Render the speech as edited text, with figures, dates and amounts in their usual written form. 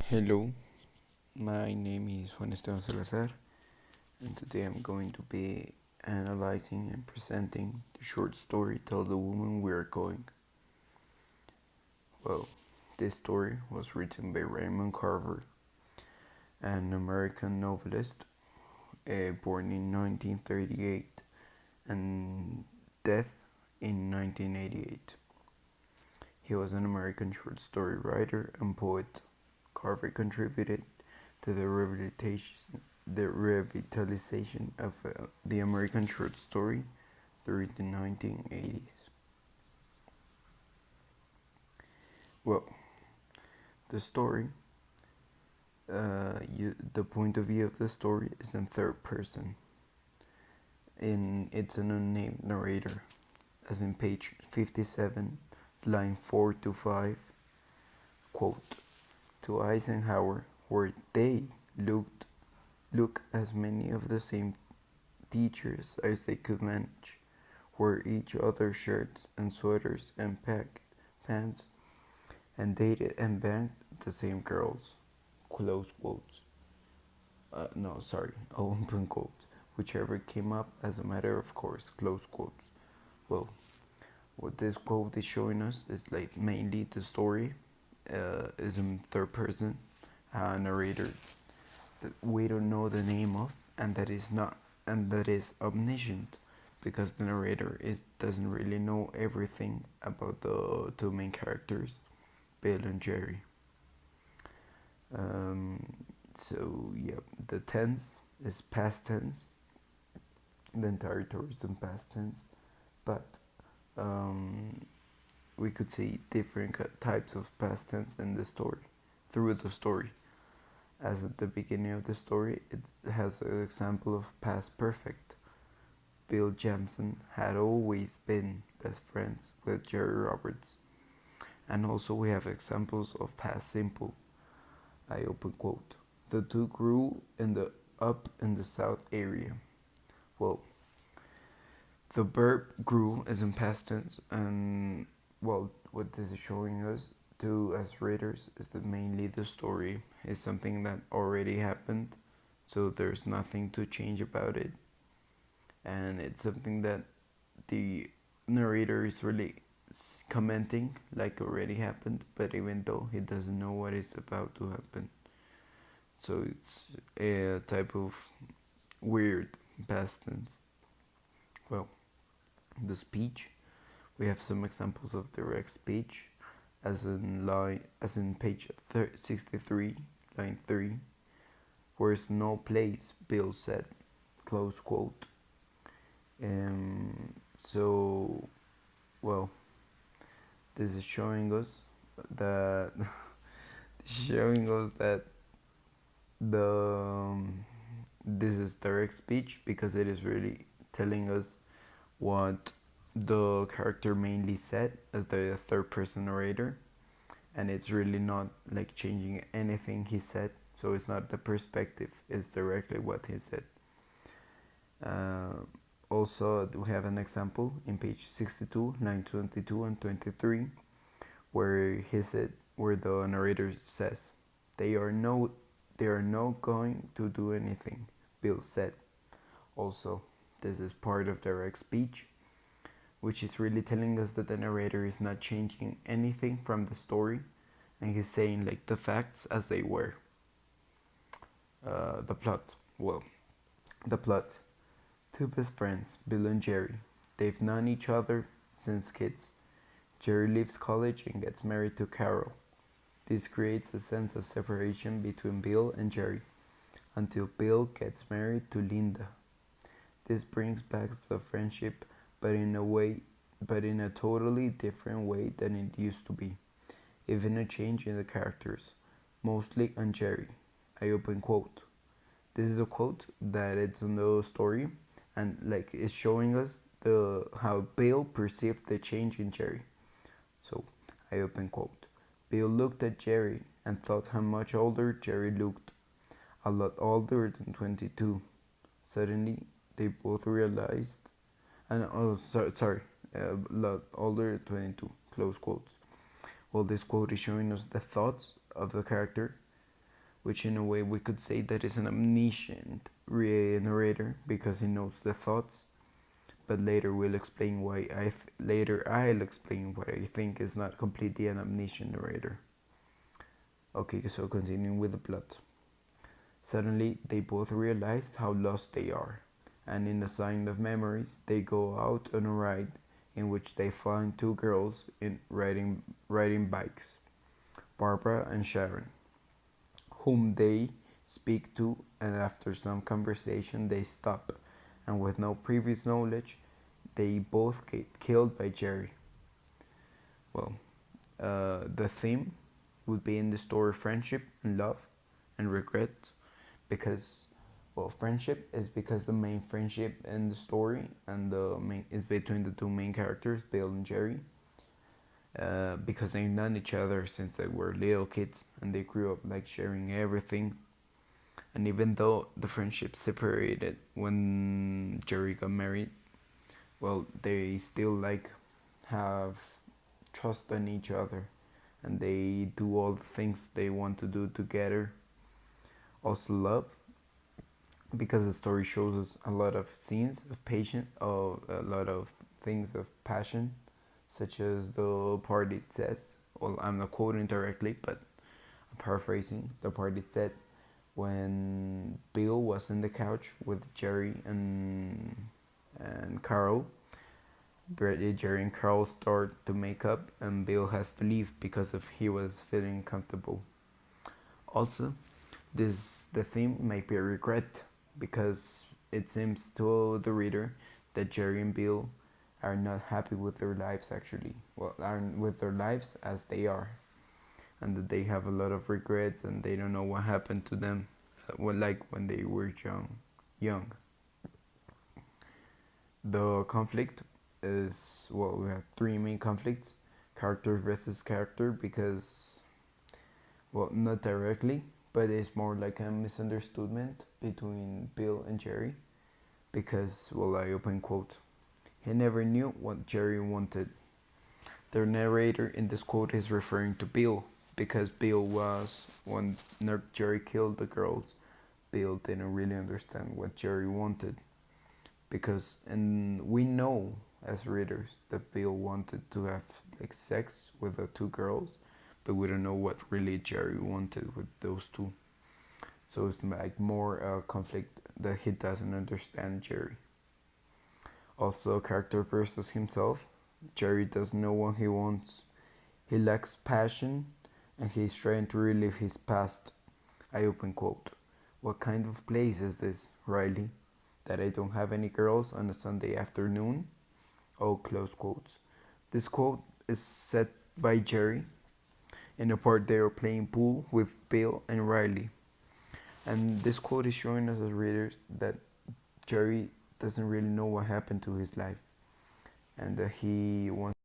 Hello, my name is Juan Esteban Salazar, and today I'm going to be analyzing and presenting the short story Tell the Woman We Are Going. Well, this story was written by Raymond Carver, an American novelist born in 1938 and death in 1988. He was an American short story writer and poet. Carver contributed to the revitalization of the American short story during the 1980s. Well, the story, the point of view of the story is in third person. It's an unnamed narrator, as in page 57, line 4 to 5, quote, to Eisenhower, where they look as many of the same teachers as they could manage, wore each other shirts and sweaters and packed pants, and dated and banged the same girls. Close quotes. No, sorry, open quotes. Whichever came up as a matter of course. Close quotes. Well, what this quote is showing us is like mainly the story is in third person, narrator that we don't know the name of, and that is omniscient, because the narrator doesn't really know everything about the two main characters, Bill and Jerry. So yeah, the tense is past tense. The entire story is in past tense, but we could see different types of past tense in the story through the story. As at the beginning of the story, it has an example of past perfect. Bill Jamson had always been best friends with Jerry Roberts. And also we have examples of past simple. I open quote. The two grew up in the south area. Well, the verb grew is in past tense, and well, what this is showing us to as readers is that mainly the story is something that already happened, so there's nothing to change about it, and it's something that the narrator is really commenting like already happened, but even though he doesn't know what is about to happen. So it's a type of weird past tense. Well, the speech, we have some examples of direct speech, as in page 63, line 3, where's no place, Bill said, close quote. So, well, this is showing us that the this is direct speech, because it is really telling us what the character mainly said as the third person narrator, and it's really not like changing anything he said, so it's not the perspective, it's directly what he said. Also, we have an example in page 62, line 22 and 23, where the narrator says, they are not going to do anything, Bill said. Also, this is part of direct speech, which is really telling us that the narrator is not changing anything from the story, and he's saying like the facts as they were. The plot. Well, the plot. Two best friends, Bill and Jerry. They've known each other since kids. Jerry leaves college and gets married to Carol. This creates a sense of separation between Bill and Jerry, until Bill gets married to Linda. This brings back the friendship, but in a totally different way than it used to be. Even a change in the characters, mostly on Jerry. I open quote. This is a quote that it's on the story, and like it's showing us how Bill perceived the change in Jerry. So I open quote. Bill looked at Jerry and thought how much older Jerry looked. A lot older than 22. Suddenly, they both realized, and a lot older than 22. Close quotes. Well, this quote is showing us the thoughts of the character, which in a way we could say that is an omniscient narrator because he knows the thoughts. But later we'll explain why later I'll explain what I think is not completely an omniscient narrator. Okay, so continuing with the plot. Suddenly, they both realized how lost they are, and in a sign of memories, they go out on a ride in which they find two girls riding bikes, Barbara and Sharon, whom they speak to, and after some conversation, they stop, and with no previous knowledge, they both get killed by Jerry. Well, the theme would be in the story friendship and love and regret because friendship is because the main friendship in the story and the main is between the two main characters, Bill and Jerry, because they've known each other since they were little kids and they grew up like sharing everything. And even though the friendship separated when Jerry got married, well, they still like have trust in each other and they do all the things they want to do together. Also love, because the story shows us a lot of scenes of patience, of a lot of things of passion, such as the part it says, well, I'm not quoting directly, but I'm paraphrasing the part it said when Bill was in the couch with Jerry and Carl. Jerry and Carl start to make up, and Bill has to leave because of he was feeling comfortable. Also, the theme might be a regret because it seems to the reader that Jerry and Bill are not happy with their lives actually. Well, aren't with their lives as they are, and that they have a lot of regrets and they don't know what happened to them, like when they were young. The conflict is, well, we have three main conflicts: character versus character, because, well, not directly, but it's more like a misunderstanding between Bill and Jerry, because, well, I open quote, he never knew what Jerry wanted. The narrator in this quote is referring to Bill, because Bill was, when Jerry killed the girls, Bill didn't really understand what Jerry wanted, because, and we know as readers that Bill wanted to have like sex with the two girls, but we don't know what really Jerry wanted with those two. So it's like more conflict that he doesn't understand Jerry. Also, character versus himself. Jerry doesn't know what he wants. He lacks passion, and he's trying to relive his past. I open quote. What kind of place is this, Riley? That I don't have any girls on a Sunday afternoon? Oh, close quotes. This quote is said by Jerry in a part they are playing pool with Bill and Riley. And this quote is showing us as readers that Jerry doesn't really know what happened to his life and that he wants